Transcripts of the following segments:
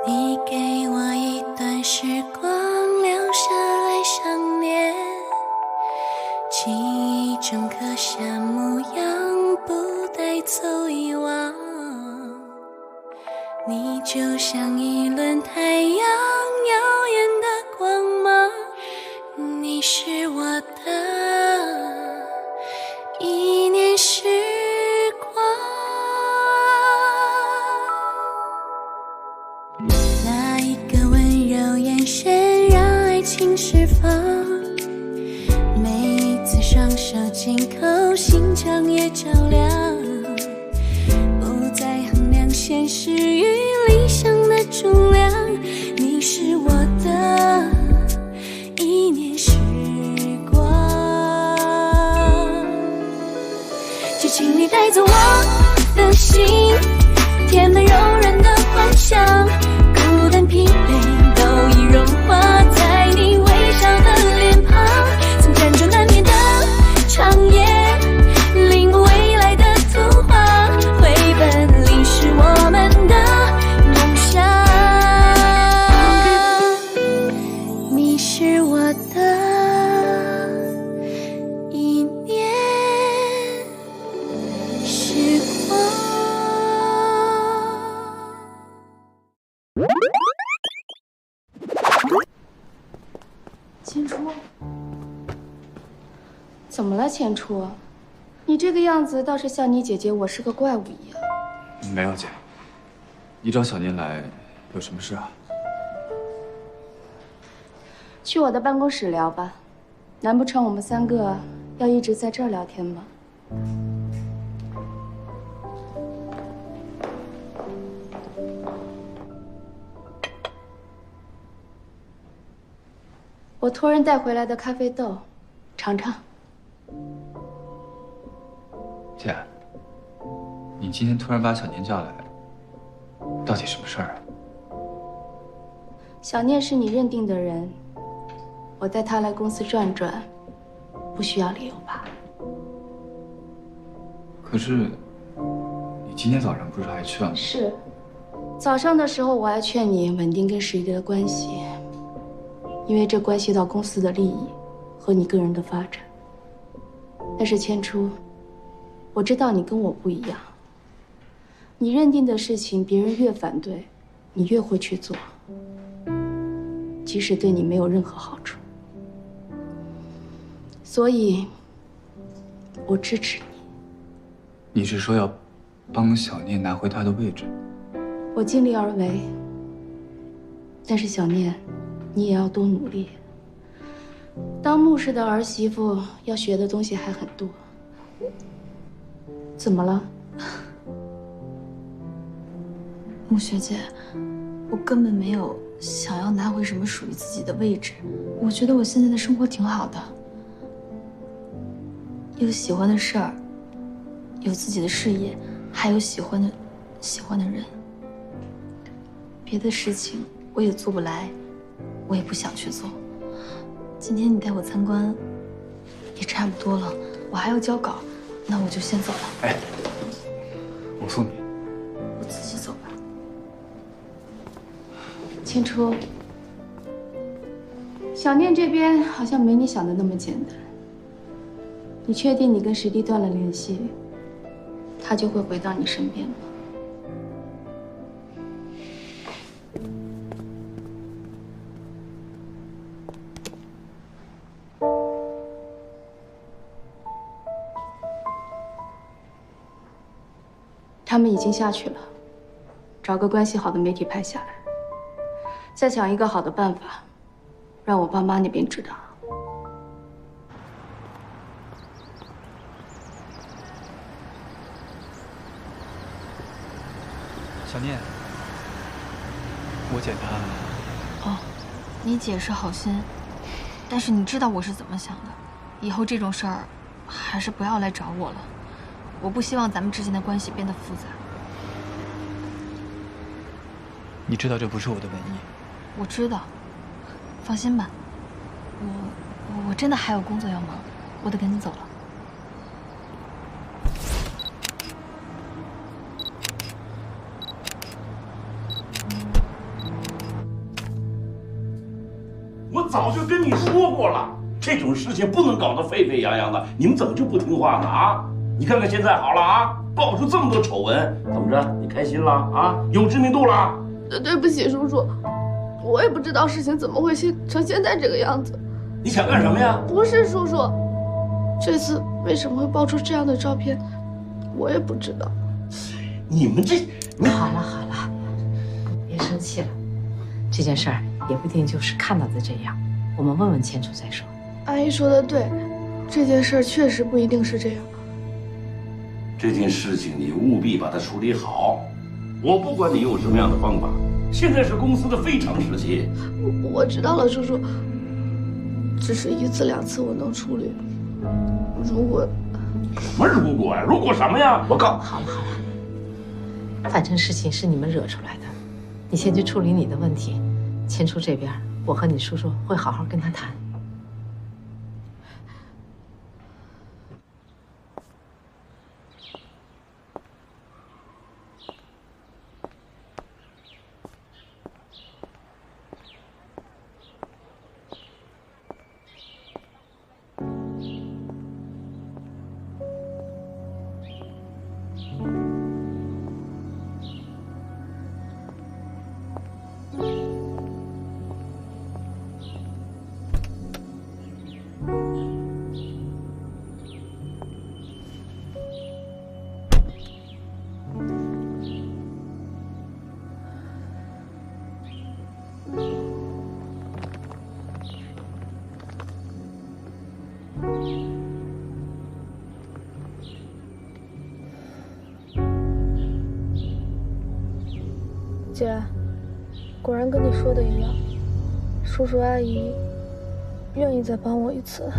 你给我一段时光，留下来想念，记忆中刻下模样，不带走遗忘。你就像一轮太阳，耀眼的光芒，你是我的一念时光。那一个温柔眼神让爱情释放，每一次双手紧扣，心肠也照亮，不再衡量现实与理想的重量，你是我的一念时光。就请你带走我的心，填满柔软的幻想，孤单疲惫都已融化在你微笑的脸庞，曾辗转难眠的长夜，领悟未来的图画，绘本里是我们的梦想。你是我的一念时光。千初，怎么了？千初，你这个样子倒是像你姐姐我是个怪物一样。没有姐，你找小念来有什么事啊？去我的办公室聊吧，难不成我们三个要一直在这儿聊天吗？我托人带回来的咖啡豆，尝尝。姐，你今天突然把小念叫来，到底什么事儿啊？小念是你认定的人，我带他来公司转转，不需要理由吧？可是，你今天早上不是还去了吗？是，早上的时候我还劝你稳定跟石迪的关系，因为这关系到公司的利益和你个人的发展。但是千初，我知道你跟我不一样，你认定的事情，别人越反对，你越会去做，即使对你没有任何好处。所以，我支持你。你是说要帮小念拿回她的位置？我尽力而为，但是小念，你也要多努力。当牧师的儿媳妇要学的东西还很多。怎么了？穆学姐，我根本没有想要拿回什么属于自己的位置。我觉得我现在的生活挺好的，有喜欢的事儿，有自己的事业，还有喜欢的人。别的事情我也做不来，我也不想去做。今天你带我参观，也差不多了，我还要交稿，那我就先走了。哎，我送你。我自己走吧。千初，小念这边好像没你想的那么简单。你确定你跟石弟断了联系，他就会回到你身边吗？他们已经下去了，找个关系好的媒体拍下来，再想一个好的办法，让我爸妈那边知道。小念，我姐她……哦，你姐是好心，但是你知道我是怎么想的，以后这种事儿还是不要来找我了。我不希望咱们之间的关系变得复杂。你知道这不是我的本意。我知道，放心吧。我真的还有工作要忙，我得赶紧走了。我早就跟你说过了，这种事情不能搞得沸沸扬扬的。你们怎么就不听话呢？啊！你看看现在好了啊，爆出这么多丑闻，怎么着？你开心了啊？有知名度了？对不起，叔叔，我也不知道事情怎么会成现在这个样子。你想干什么呀？不是叔叔，这次为什么会爆出这样的照片，我也不知道。你们这……好了，别生气了。这件事儿也不一定就是看到的这样，我们问问千楚再说。阿姨说的对，这件事儿确实不一定是这样。这件事情你务必把它处理好。我不管你用什么样的方法，现在是公司的非常时期。我知道了，叔叔。只是1次2次我能处理。如果……什么如果呀？如果什么呀？我告……好了，反正事情是你们惹出来的，你先去处理你的问题。千楚这边，我和你叔叔会好好跟他谈。姐，果然跟你说的一样，叔叔阿姨愿意再帮我一次。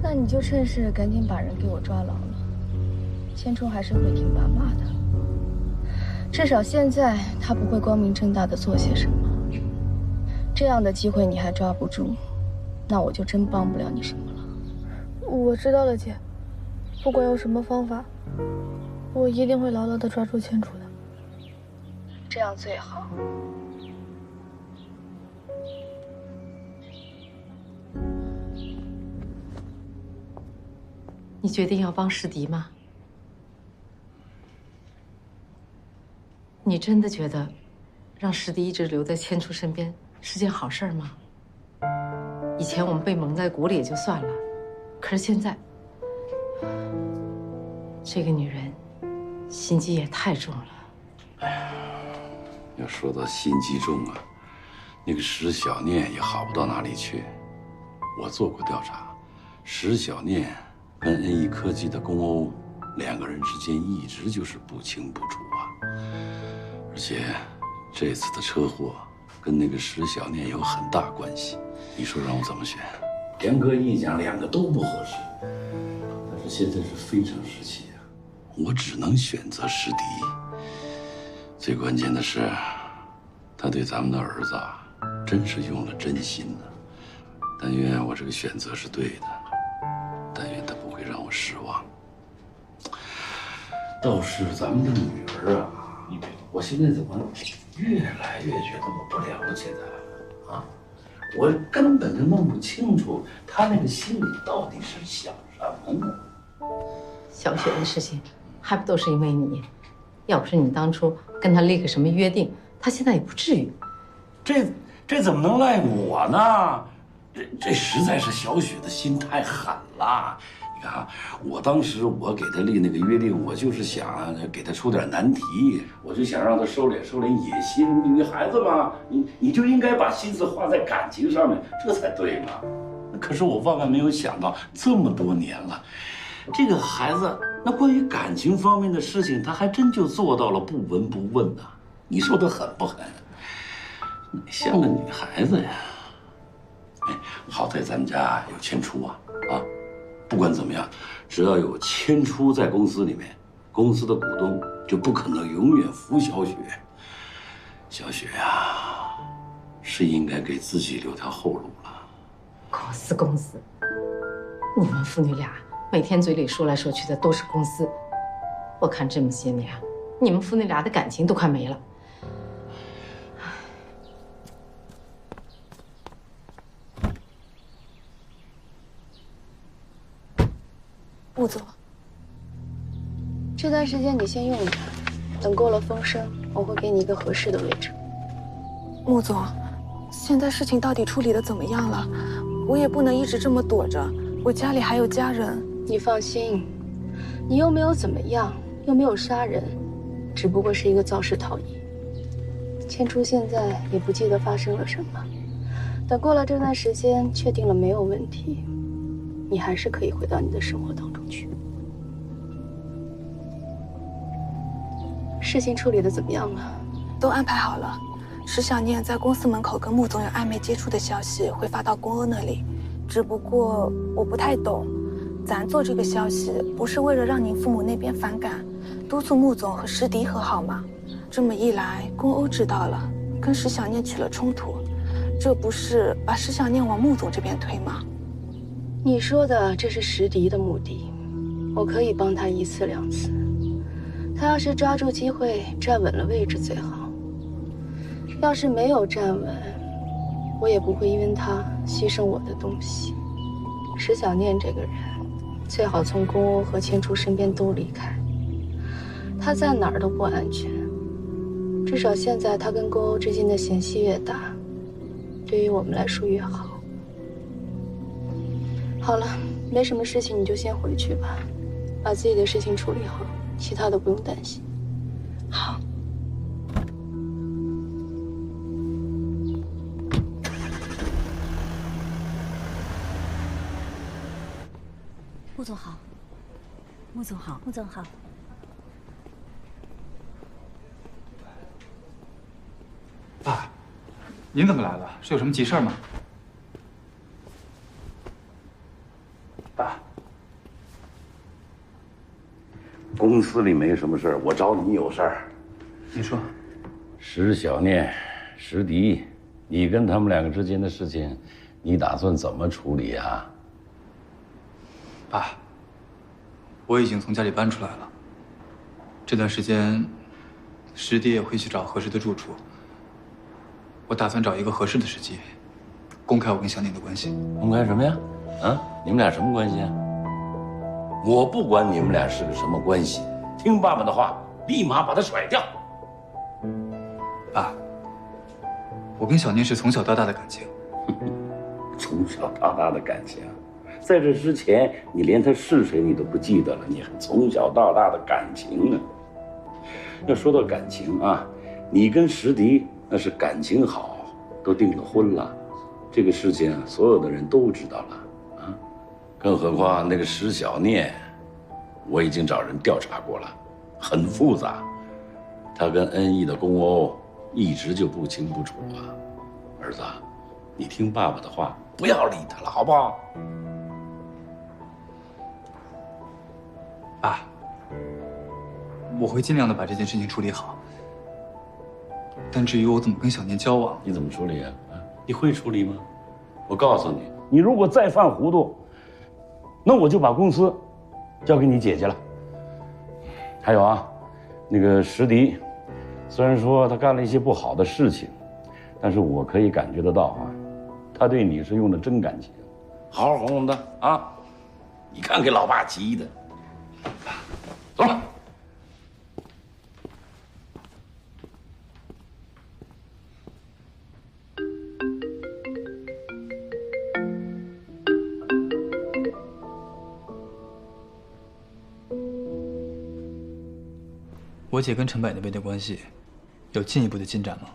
那你就趁势赶紧把人给我抓牢了。千楚还是会听爸妈的，至少现在他不会光明正大的做些什么。这样的机会你还抓不住，那我就真帮不了你什么了。我知道了，姐，不管用什么方法，我一定会牢牢的抓住千楚的。这样最好。你决定要帮师迪吗？你真的觉得让师迪一直留在千楚身边是件好事吗？以前我们被蒙在鼓里也就算了，可是现在，这个女人心机也太重了。要说到心机重啊，那个石小念也好不到哪里去。我做过调查，石小念跟 NE 科技的龚欧2个人之间一直就是不清不楚啊。而且这次的车祸跟那个石小念有很大关系。你说让我怎么选？严格意义讲，2个都不合适。但是现在是非常时期啊，我只能选择石迪。最关键的是，他对咱们的儿子啊，真是用了真心呢。但愿我这个选择是对的，但愿他不会让我失望。倒是咱们的女儿啊，我现在怎么越来越觉得我不了解她了啊？我根本就弄不清楚她那个心里到底是想什么呢？小雪的事情还不都是因为你？要不是你当初跟他立个什么约定，他现在也不至于。这怎么能赖我呢？这实在是小雪的心太狠了。你看啊，我当时我给他立那个约定，我就是想给他出点难题，我就想让他收敛收敛野心。女孩子嘛，你就应该把心思花在感情上面，这才对嘛。可是我万万没有想到，这么多年了，这个孩子那关于感情方面的事情，他还真就做到了不闻不问呐。你说他狠不狠？哪像个女孩子呀！哎，好在咱们家有千楚啊！不管怎么样，只要有千楚在公司里面，公司的股东就不可能永远服小雪。小雪呀，是应该给自己留条后路了。公司，你们父女俩每天嘴里说来说去的都是公司，我看这么些年，你们父女俩的感情都快没了。穆总，这段时间你先用着，等过了风声，我会给你一个合适的位置。穆总，现在事情到底处理的怎么样了？我也不能一直这么躲着，我家里还有家人。你放心，你又没有怎么样，又没有杀人，只不过是一个肇事逃逸。千初现在也不记得发生了什么，等过了这段时间，确定了没有问题，你还是可以回到你的生活当中去。事情处理的怎么样了？都安排好了。石小念在公司门口跟穆总有暧昧接触的消息会发到公欧那里，只不过我不太懂，咱做这个消息不是为了让您父母那边反感，督促穆总和石迪和好吗？这么一来，公欧知道了，跟石小念起了冲突，这不是把石小念往穆总这边推吗？你说的这是石迪的目的，我可以帮他一次两次，他要是抓住机会站稳了位置最好。要是没有站稳，我也不会因为他牺牲我的东西。石小念这个人，最好从公欧和千初身边都离开。他在哪儿都不安全，至少现在他跟公欧之间的嫌隙越大，对于我们来说越好。好了，没什么事情你就先回去吧，把自己的事情处理好，其他的不用担心。好。穆总好，穆总好，穆总好。爸，您怎么来了？是有什么急事吗？爸，公司里没什么事儿，我找你有事儿。你说。石小念、石迪，你跟他们两个之间的事情，你打算怎么处理啊？爸，我已经从家里搬出来了。这段时间，石迪也会去找合适的住处。我打算找一个合适的时机，公开我跟小念的关系。公开什么呀？啊，你们俩什么关系啊？我不管你们俩是个什么关系，听爸爸的话，立马把他甩掉。爸，我跟小念是从小到大的感情。从小到大的感情。在这之前，你连他是谁你都不记得了，你还从小到大的感情呢？要说到感情啊，你跟石迪那是感情好，都订了婚了，这个事情啊，所有的人都知道了啊。更何况那个石小念，我已经找人调查过了，很复杂，他跟恩义的公欧一直就不清不楚啊。儿子，你听爸爸的话，不要理他了，好不好？爸，我会尽量的把这件事情处理好。但至于我怎么跟小念交往，你怎么处理啊？你会处理吗？我告诉你，你如果再犯糊涂，那我就把公司交给你姐姐了。还有啊，那个石迪，虽然说他干了一些不好的事情，但是我可以感觉得到啊，他对你是用的真感情，好好哄哄他啊！你看给老爸急的。走了。我姐跟陈柏那边的关系有进一步的进展吗？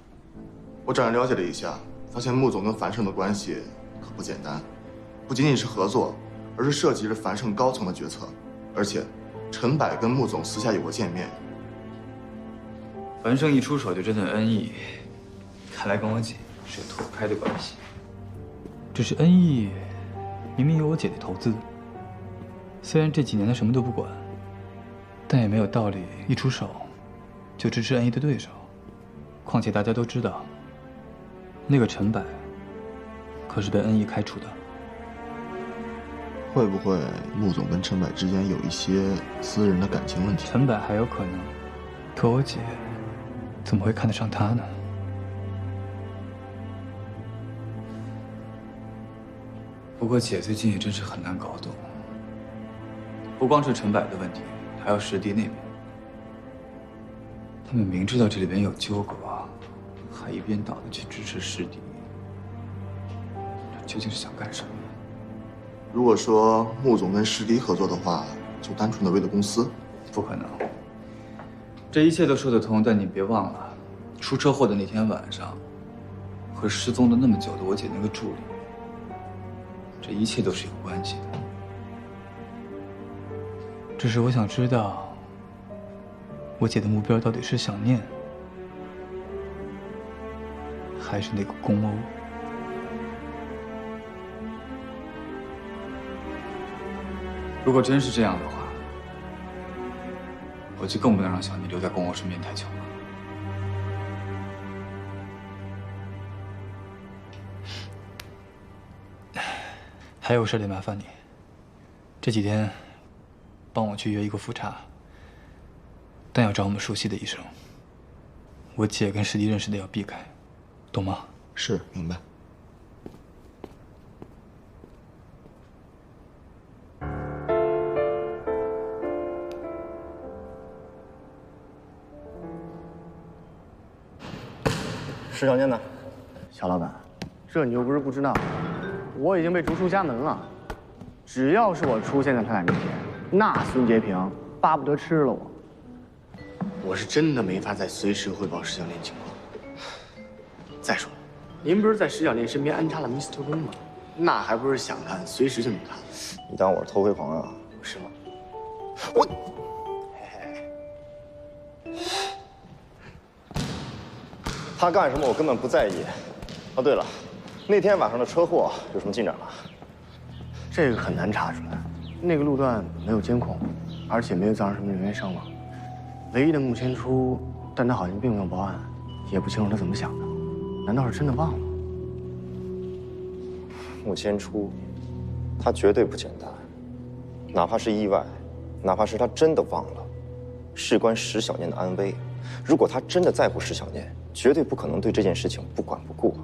我找人了解了一下，发现穆总跟樊胜的关系可不简单，不仅仅是合作，而是涉及着樊胜高层的决策，而且陈柏跟穆总私下有过见面。樊胜一出手就针对恩义，看来跟我姐是有脱不开的关系。只是恩义明明有我姐的投资，虽然这几年他什么都不管，但也没有道理一出手就支持恩义的对手。况且大家都知道，那个陈柏可是被恩义开除的。会不会穆总跟陈柏之间有一些私人的感情问题？陈柏还有可能，可我姐怎么会看得上他呢？不过姐最近也真是很难搞懂。不光是陈柏的问题，还有石迪那边。他们明知道这里边有纠葛，还一边倒的去支持石迪，这究竟是想干什么？如果说穆总跟石迪合作的话，就单纯的为了公司？不可能。这一切都说得通，但你别忘了，出车祸的那天晚上，和失踪了那么久的我姐那个助理，这一切都是有关系的。只是我想知道，我姐的目标到底是想念，还是那个公欧？如果真是这样的话，我就更不能让小妮留在公欧身边太久了。还有事得麻烦你，这几天帮我去约一个复查，但要找我们熟悉的医生。我姐跟石迪认识的要避开，懂吗？是，明白。石小念呢？小老板，这你又不是不知道，我已经被逐出家门了。只要是我出现在他俩面前，那孙洁平巴不得吃了我。我是真的没法再随时汇报石小念情况。再说了，您不是在石小念身边安插了 Mr. 温吗？那还不是想看随时就能看？你当我是偷窥狂啊？是吗？我。 他干什么我根本不在意。哦，对了，那天晚上的车祸有什么进展吗？这个很难查出来，那个路段没有监控，而且没有造成什么人员伤亡。唯一的穆千初，但他好像并没有报案，也不清楚他怎么想的，难道是真的忘了？穆千初，他绝对不简单，哪怕是意外，哪怕是他真的忘了，事关石小念的安危。如果他真的在乎石小念，绝对不可能对这件事情不管不顾。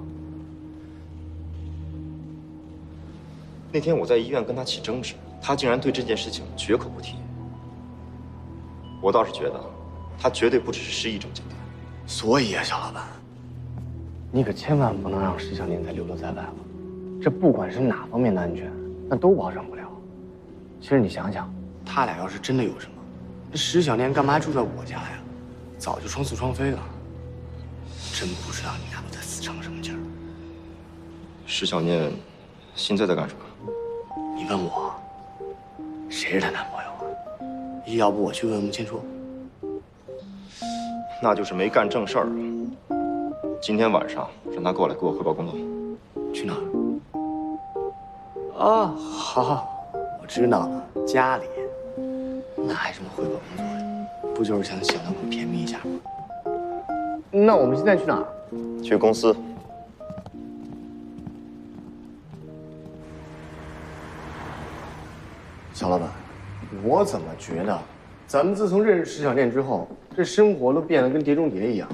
那天我在医院跟他起争执，他竟然对这件事情绝口不提。我倒是觉得，他绝对不只是失忆这么简单。所以啊，小老板，你可千万不能让石小念再流落在外了。这不管是哪方面的安全，那都保证不了。其实你想想，他俩要是真的有什么，那石小念干嘛还住在我家呀？早就双宿双飞了。 真不知道你俩都在死撑什么劲儿。石小念现在在干什么？你问我，谁是她男朋友啊？要不我去问穆千初。那就是没干正事儿。今天晚上让他过来给我汇报工作。去哪儿？哦，好，我知道了，家里。那还什么汇报工作呀？不就是想小两口便秘一下吗？ 那我们现在去哪儿？去公司。小老板，我怎么觉得，咱们自从认识石小念之后，这生活都变得跟碟中谍一样。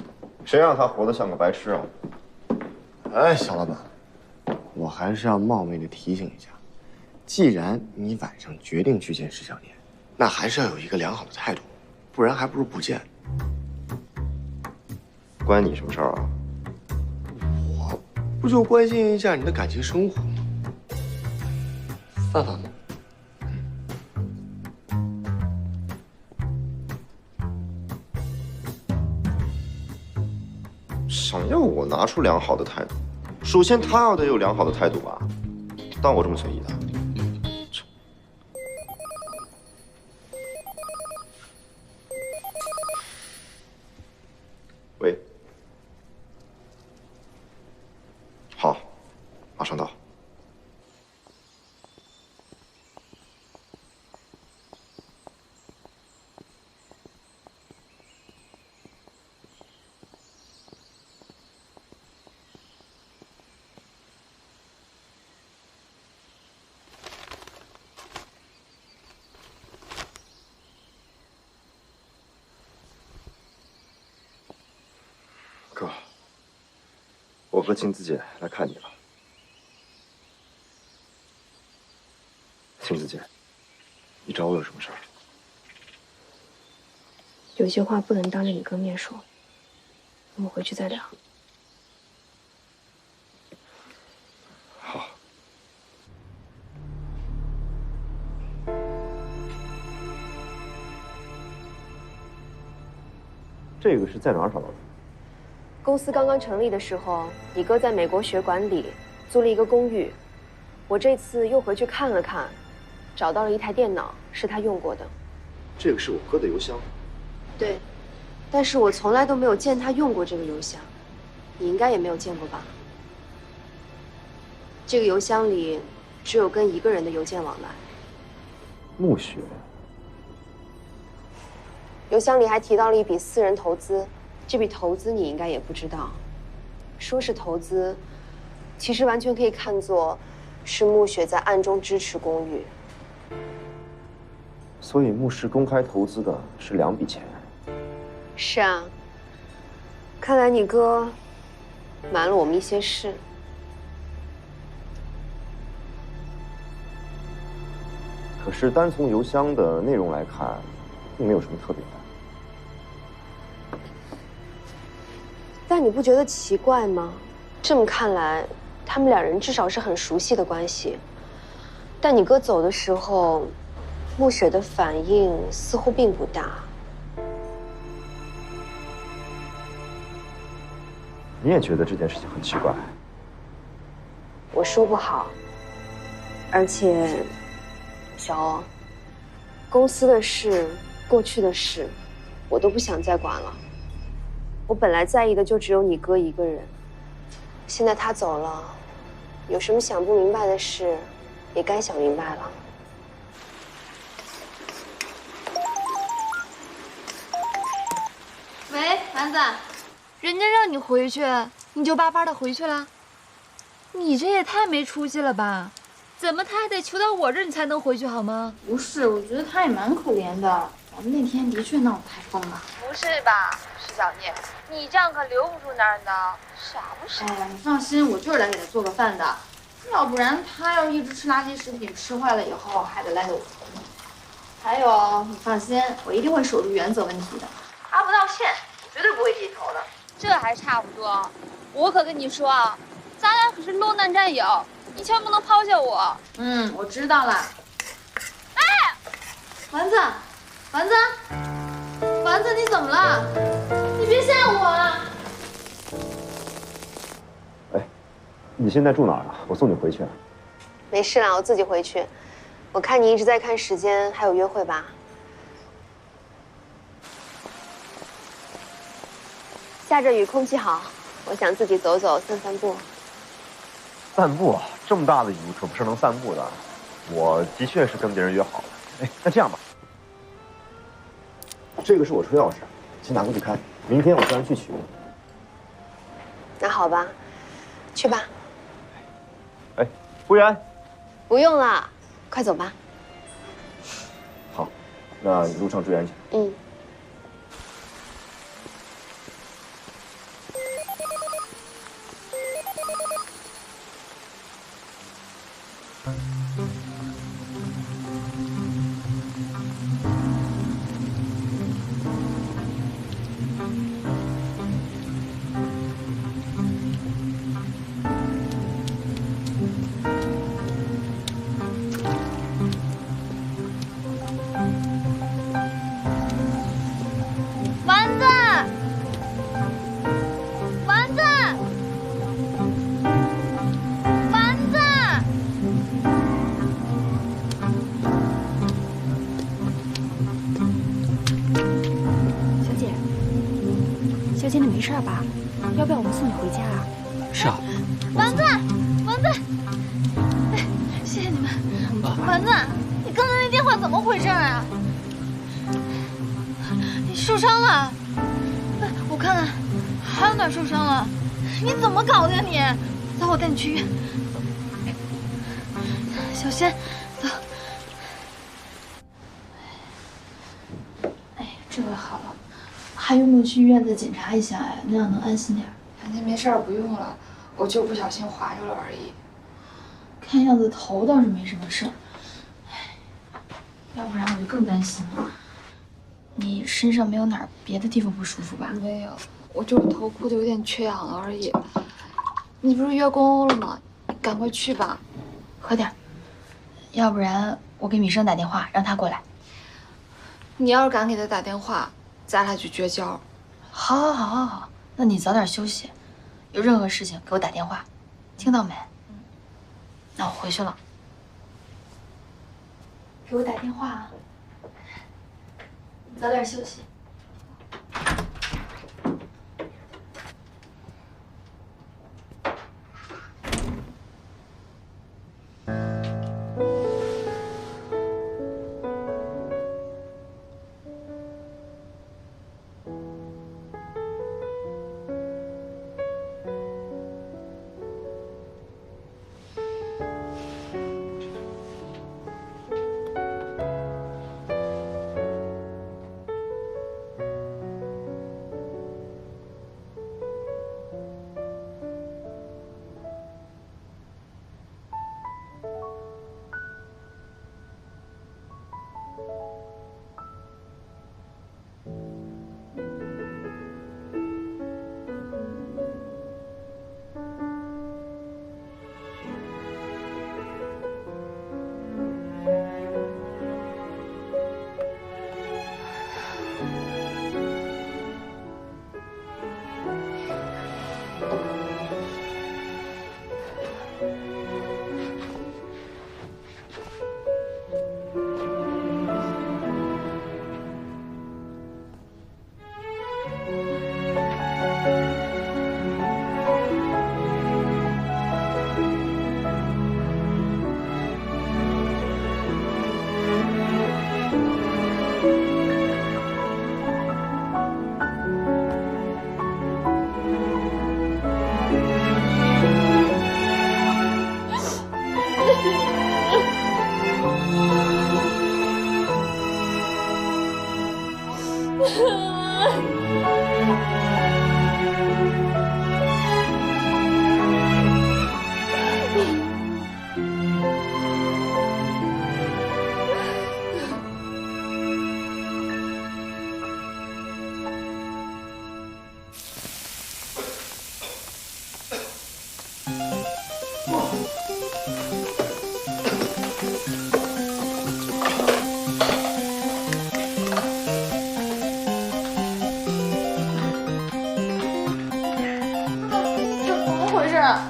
谁让他活得像个白痴啊？哎，小老板，我还是要冒昧的提醒一下，既然你晚上决定去见石小念，那还是要有一个良好的态度，不然还不如不见。 关你什么事儿啊？我不就关心一下你的感情生活吗？犯法吗？想要我拿出良好的态度，首先他要得有良好的态度吧？当我这么随意的？喂。 好，马上到。哥。 我和晴子姐来看你了。晴子姐，你找我有什么事儿？有些话不能当着你哥面说，我们回去再聊。好。这个是在哪儿找到的？公司刚刚成立的时候，你哥在美国学管理，租了一个公寓。我这次又回去看了看，找到了一台电脑，是他用过的。这个是我哥的邮箱。对，但是我从来都没有见他用过这个邮箱，你应该也没有见过吧？这个邮箱里只有跟一个人的邮件往来。暮雪。邮箱里还提到了一笔私人投资，这笔投资你应该也不知道。说是投资，其实完全可以看作是暮雪在暗中支持公寓。所以牧师公开投资的是2笔钱。是啊，看来你哥瞒了我们一些事。可是单从邮箱的内容来看，并没有什么特别的。但你不觉得奇怪吗？这么看来，他们2人至少是很熟悉的关系。但你哥走的时候，暮雪的反应似乎并不大。你也觉得这件事情很奇怪？我说不好。而且，小欧，公司的事、过去的事，我都不想再管了。我本来在意的就只有你哥一个人，现在他走了，有什么想不明白的事，也该想明白了。喂，丸子，人家让你回去，你就巴巴的回去了？你这也太没出息了吧！怎么他还得求到我这儿你才能回去好吗？不是，我觉得他也蛮可怜的。咱们那天的确闹得太疯了。不是吧，石小念，你这样可留不住那儿的，傻不傻？哎呀，你放心，我就是来给他做个饭的，要不然他要一直吃垃圾食品，吃坏了以后还得来给我赔呢。还有，你放心，我一定会守住原则问题的。他不道歉，绝对不会低头的。这还差不多，我可跟你说啊，咱俩可是落难战友，你千万不能抛下我。我知道了。哎，丸子，丸子，丸子，你怎么了？你别吓我啊！哎，你现在住哪儿啊？我送你回去。没事啦，我自己回去。我看你一直在看时间，还有约会吧？下着雨，空气好，我想自己走走，散散步。散步啊？这么大的雨可不是能散步的。我的确是跟别人约好了。哎，那这样吧，这个是我车钥匙，先拿过去开，明天我自然去取。那好吧，去吧。哎，服务员。不用了，快走吧。好，那你路上注意安全。小姐，你没事吧？要不要我们送你回家啊？是啊。丸子，丸子，哎，谢谢你们。丸子，你刚才那电话怎么回事啊？你受伤了？我看看，还有哪受伤了？你怎么搞的呀你？走，我带你去医院。小心，走。哎，这回好了。还用不用去医院再检查一下呀？那样能安心点。娘亲没事儿，不用了，我就不小心滑着了而已。看样子头倒是没什么事儿。要不然我就更担心了。你身上没有哪儿别的地方不舒服吧？没有，我就是头哭的有点缺氧了而已。你不是约公欧了吗？赶快去吧，喝点。要不然我给米生打电话，让他过来。你要是敢给他打电话，咱俩就绝交。好，那你早点休息，有任何事情给我打电话，听到没？那我回去了。给我打电话啊！你早点休息。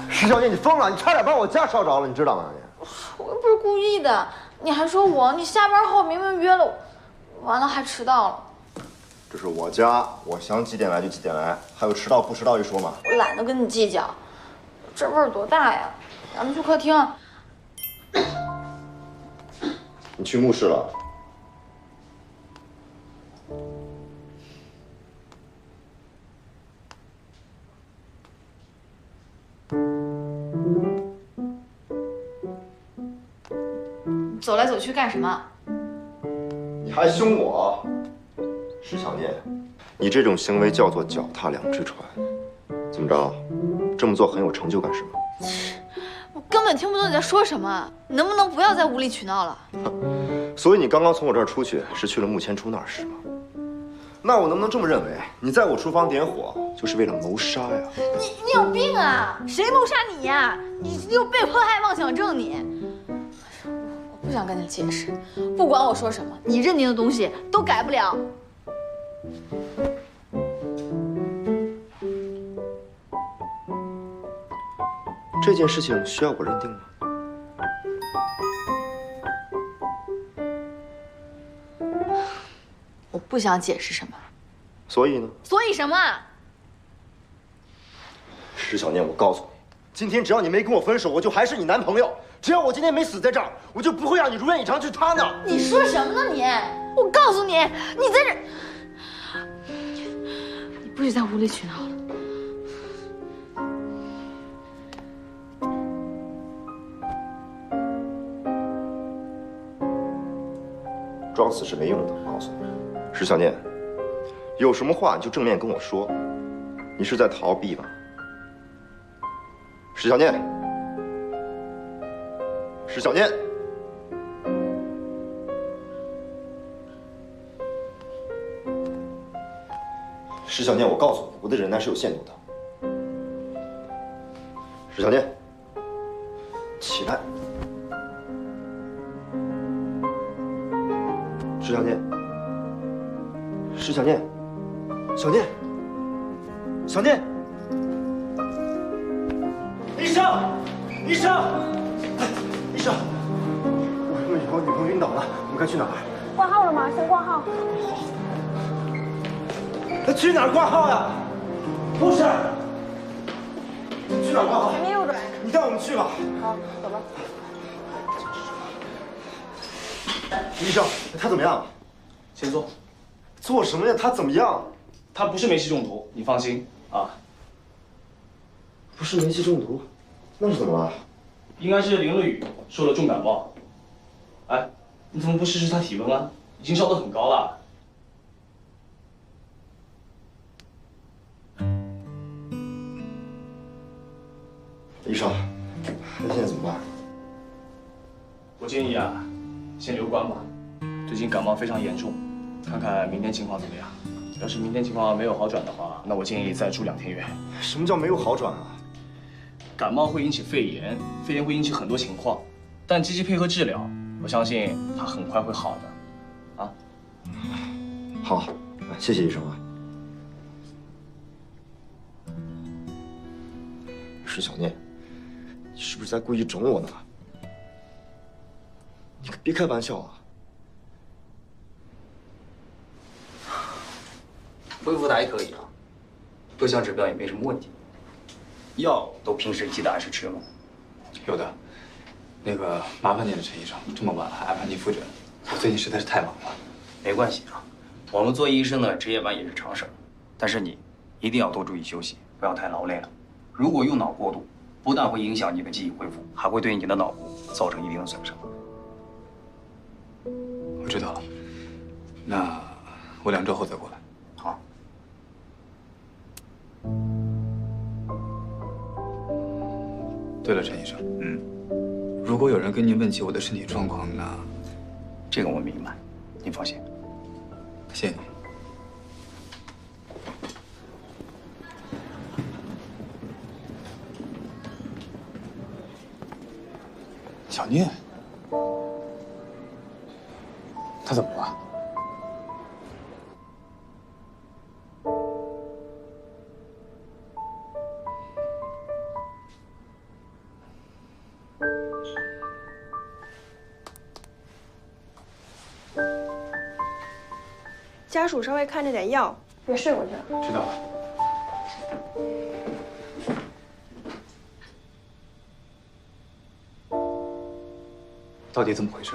石小姐，你疯了！你差点把我家烧着了，你知道吗？我又不是故意的，你还说我，你下班后明明约了我，完了还迟到了。这是我家，我想几点来就几点来，还有迟到不迟到一说嘛。我懒得跟你计较，这味儿多大呀！咱们去客厅。你去墓室了？走来走去干什么？你还凶我？石小念，你这种行为叫做脚踏两只船。怎么着？这么做很有成就感是吗？我根本听不懂你在说什么，能不能不要再无理取闹了？所以你刚刚从我这儿出去是去了穆千初那儿是吗？那我能不能这么认为，你在我厨房点火就是为了谋杀呀？你有病啊！谁谋杀你呀？你有被迫害妄想症你！我不想跟你解释，不管我说什么，你认定的东西都改不了。这件事情需要我认定吗？我不想解释什么。所以呢？所以什么？石小念，我告诉你，今天只要你没跟我分手，我就还是你男朋友。只要我今天没死在这儿，我就不会让你如愿以偿去他那儿。你说什么呢你？我告诉你，你在这，你不许再无理取闹了。装死是没用的，我告诉你，石小念，有什么话你就正面跟我说。你是在逃避吗？石小念，石小念，石小念，我告诉你，我的忍耐是有限度的。石小念，起来。石小念，石小念，小念，小念，医生，医生，医生，我女朋友晕倒了，我们该去哪儿？挂号了吗？先挂号。那去哪儿挂号呀？护士，去哪儿挂号？前面右转。你带我们去吧。好，走吧。医生，他怎么样？先坐。做什么呀？他怎么样？他不是煤气中毒，你放心啊。不是煤气中毒，那是怎么了？应该是淋了雨，受了重感冒。哎，你怎么不试试他体温啊？已经烧得很高了。医生，那现在怎么办？我建议啊，先留观吧。最近感冒非常严重，看看明天情况怎么样。要是明天情况没有好转的话，那我建议再住2天院。什么叫没有好转啊？感冒会引起肺炎，肺炎会引起很多情况，但积极配合治疗，我相信他很快会好的。啊？好，谢谢医生啊。石小念，你是不是在故意整我呢？你可别开玩笑啊！恢复的还可以啊，各项指标也没什么问题。药都平时记得按时吃吗？有的。那个麻烦您了，陈医生，这么晚了还安排您复诊，我最近实在是太忙了。没关系啊，我们做医生的值夜班也是常事儿，但是你一定要多注意休息，不要太劳累了。如果用脑过度，不但会影响你的记忆恢复，还会对你的脑部造成一定的损伤。我知道了，那我2周后再过来。好。对了，陈医生，如果有人跟您问起我的身体状况，那这个我明白，您放心。谢谢你。小念，他怎么了？家属稍微看着点药，别睡过去了。知道了。到底怎么回事？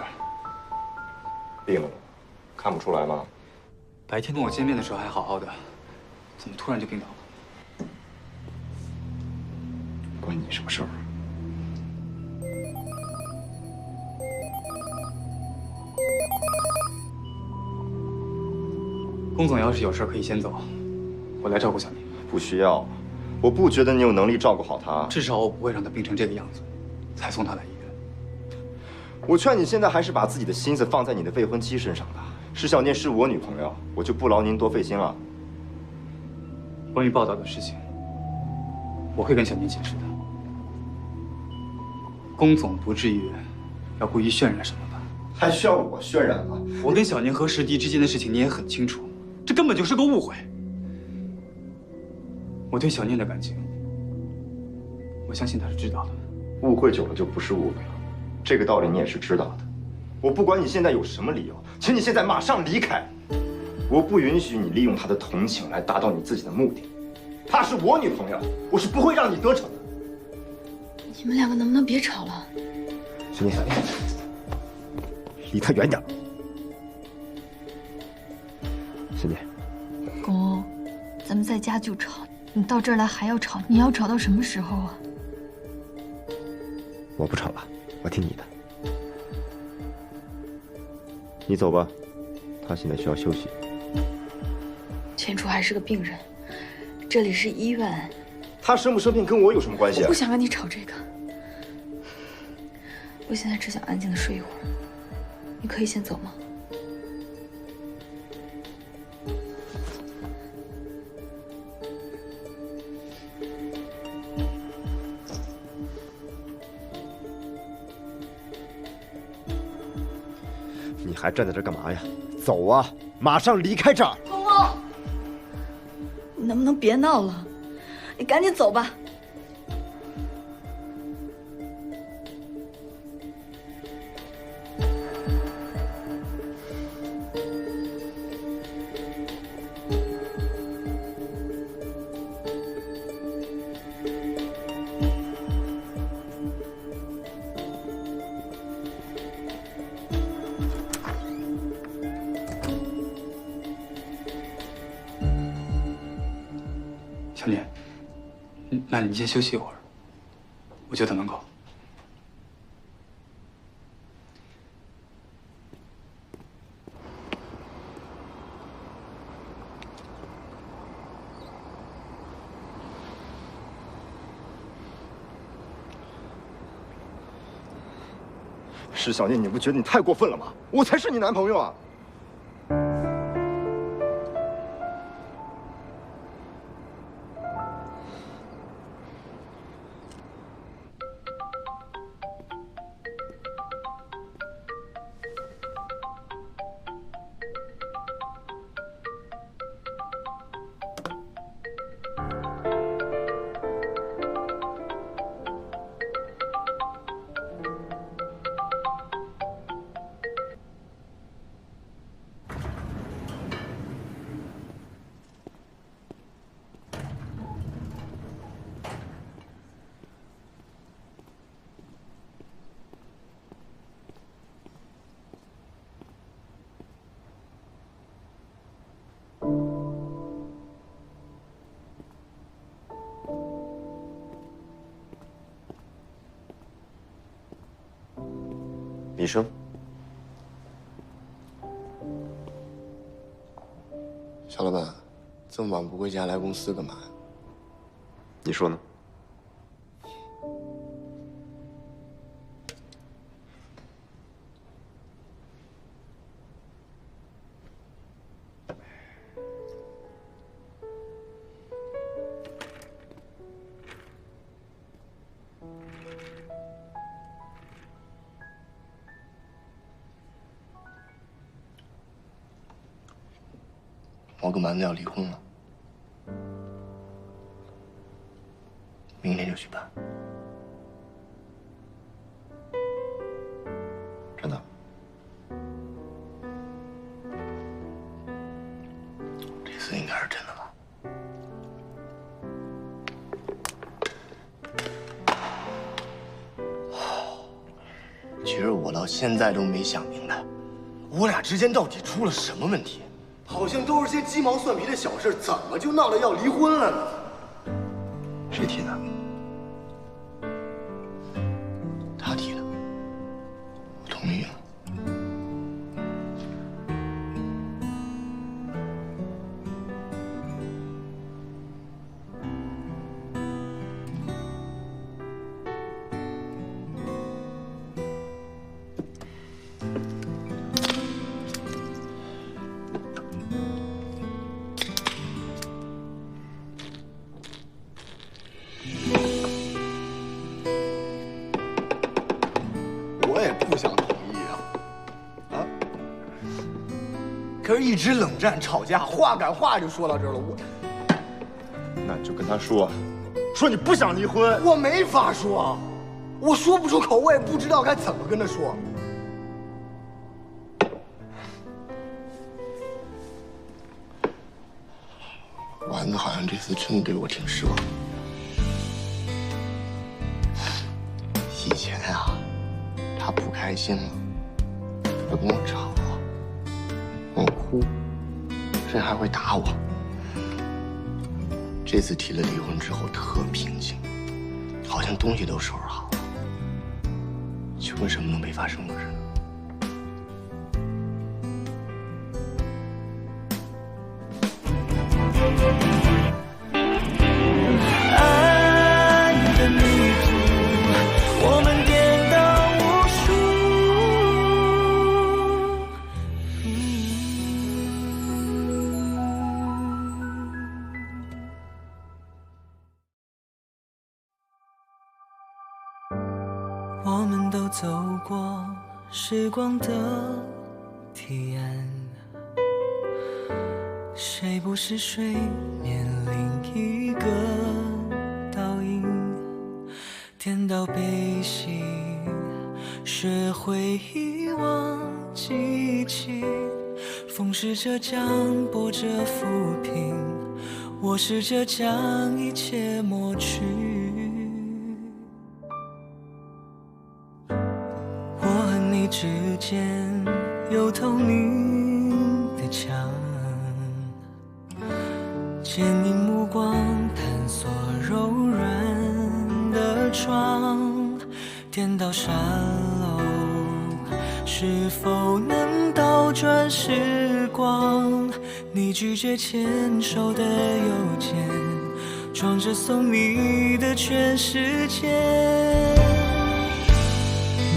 病了，看不出来吗？白天跟我见面的时候还好好的，怎么突然就病倒了？关你什么事儿啊？龚总要是有事可以先走，我来照顾小宁。不需要，我不觉得你有能力照顾好他。至少我不会让他病成这个样子，才送他来医院。我劝你现在还是把自己的心思放在你的未婚妻身上吧。石小念是我女朋友，我就不劳您多费心了。关于报道的事情，我会跟小宁解释的。龚总不至于要故意渲染什么吧？还需要我渲染吗？我跟小宁和石迪之间的事情你也很清楚，这根本就是个误会。我对小念的感情，我相信他是知道的。误会久了就不是误会了，这个道理你也是知道的。我不管你现在有什么理由，请你现在马上离开。我不允许你利用她的同情来达到你自己的目的。她是我女朋友，我是不会让你得逞的。你们2个能不能别吵了？小念，离她远点。小念，公，咱们在家就吵，你到这儿来还要吵，你要吵到什么时候啊？我不吵了，我听你的。你走吧，他现在需要休息。钱初还是个病人，这里是医院。他生不生病跟我有什么关系啊？我不想跟你吵这个，我现在只想安静的睡一会儿。你可以先走吗？还站在这干嘛呀？走啊！马上离开这儿！公公，你能不能别闹了？你赶紧走吧。小莲，那你先休息一会儿，我就在门口。石小念，你不觉得你太过分了吗？我才是你男朋友啊！李生，小老板，这么晚不回家来公司干嘛呀？你说呢？我跟蛮子要离婚了，明天就去办。真的，这次应该是真的吧？其实我到现在都没想明白，我俩之间到底出了什么问题。好像都是些鸡毛蒜皮的小事，怎么就闹得要离婚了呢？谁提的？他提的，我同意了。我也不想同意啊，可是，一直冷战吵架，话赶话就说到这儿了，那你就跟他说，说你不想离婚。我没法说，我说不出口，我也不知道该怎么跟他说。丸子好像这次真的对我挺失望。以前啊，他不开心了，他跟我吵，跟我哭，甚至还会打我。这次提了离婚之后特平静，好像东西都收拾好了，就跟什么都没发生过似的。我们都走过时光的提案。谁不是睡眠另一个倒影？颠倒悲喜，学会遗忘记起。风试着将波折抚平，我试着将一切抹去。我和你之间有透明的墙，坚硬目光探索柔软的窗，颠倒沙漏，是否能倒转时光？你拒绝牵手的邮件，装着送你的全世界。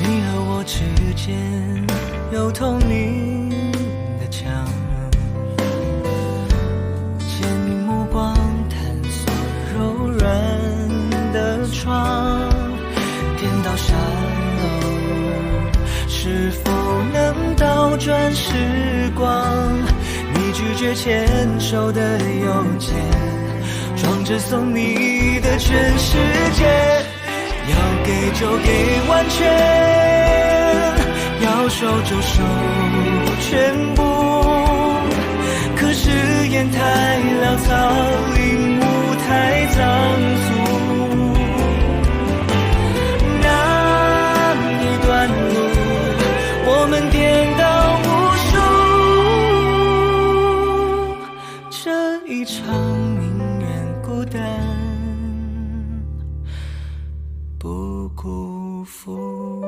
你和我之间有透明的墙，坚硬目光探索柔软的窗，颠倒沙漏，是否能倒转时光？你拒绝牵手的邮件，装着送你的全世界。要给就给完全，要收就收全部。可是烟太潦草，领悟太仓促。那一段路，我们颠倒无数。这一场宁愿孤单，不辜负。